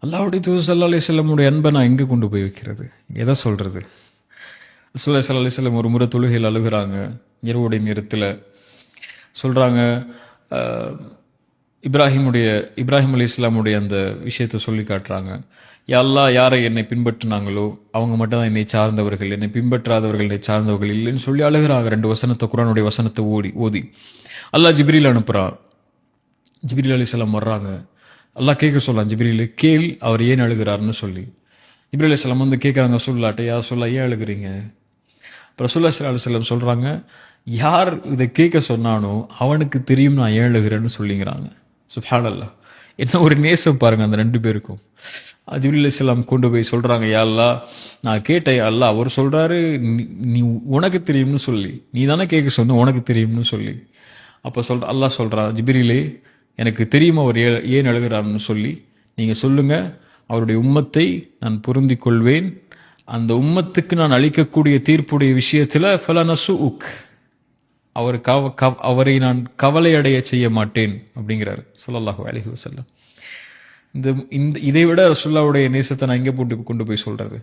அல்லாஹ்வுடைய தூதர் ஸல்லல்லாஹு அலைஹி வஸல்லமுடைய அன்பை நான் எங்கே கொண்டு போய் வைக்கிறது? எதை சொல்கிறது? ரசூலுல்லாஹி ஸல்லல்லாஹு அலைஹி வஸல்லம் ஒரு முறை தொழுகையில் அழுகுறாங்க. இரவுடைய நேரத்தில் சொல்கிறாங்க, இப்ராஹிம் அலைஹிஸ்ஸலாமுடைய அந்த விஷயத்தை சொல்லி காட்டுறாங்க. யா அல்லாஹ், யாரை என்னை பின்பற்றினாங்களோ அவங்க மட்டும் தான் என்னை சார்ந்தவர்கள், என்னை பின்பற்றாதவர்கள் என்னை சார்ந்தவர்கள் இல்லைன்னு சொல்லி அழுகிறாங்க. 2 வசனத்தை, குர்ஆனுடைய வசனத்தை ஓதி அல்லாஹ் ஜிப்ரீல் அனுப்புகிறான். ஜிப்ரீல் அலைஹிஸ்ஸலாம் வர்றாங்க. அல்லாஹ் கேட்க சொல்லலாம், ஜிப்ரீல் கேள் அவர் ஏன் அழுகிறாருன்னு சொல்லி. ஜிப்ரீல் அலைஹிஸ்ஸலாம் வந்து கேட்குறாங்க ரசூலுல்லாஹ்ட்ட, யா ரசூலுல்லாஹ் ஏன் அழுகிறீங்க? அப்போ ரசூலுல்லாஹி ஸல்லல்லாஹு அலைஹி வஸல்லம் சொல்கிறாங்க, யார் இதை கேட்க சொன்னானோ அவனுக்கு தெரியும் நான் ஏன் அழுகிறேன்னு சொல்லிங்கிறாங்க. சுப்ஹானல்லாஹ், என்ன ஒரு நேசம் பாருங்க அந்த 2 பேருக்கும். ஜிப்ரீல் அலைஹிஸ்ஸலாம் கொண்டு போய் சொல்கிறாங்க, யா அல்லாஹ் நான் கேட்டேன், யா அல்லாஹ் அவர் சொல்கிறாரு நீ உனக்கு தெரியும்னு சொல்லி, நீ தானே கேட்க சொன்ன, உனக்கு தெரியும்னு சொல்லி. அப்போ அல்லாஹ் சொல்கிறான், ஜிப்ரீலே எனக்கு தெரியும் அவர் ஏன் அழுகிறார்னு சொல்லி, நீங்கள் சொல்லுங்கள், அவருடைய உம்மத்தை நான் பொருந்திக் கொள்வேன், அந்த உம்மத்துக்கு நான் அளிக்கக்கூடிய தீர்ப்புடைய விஷயத்தில் ஃபலனசுஉக், அவரை நான் கவலை அடைய செய்ய மாட்டேன் அப்படிங்கிறார் ஸல்லல்லாஹு அலைஹி வஸல்லம். இதை விட ரசூலுல்லாஹ்வுடைய நேசத்தை நான் எங்கே கொண்டு போய் சொல்கிறது?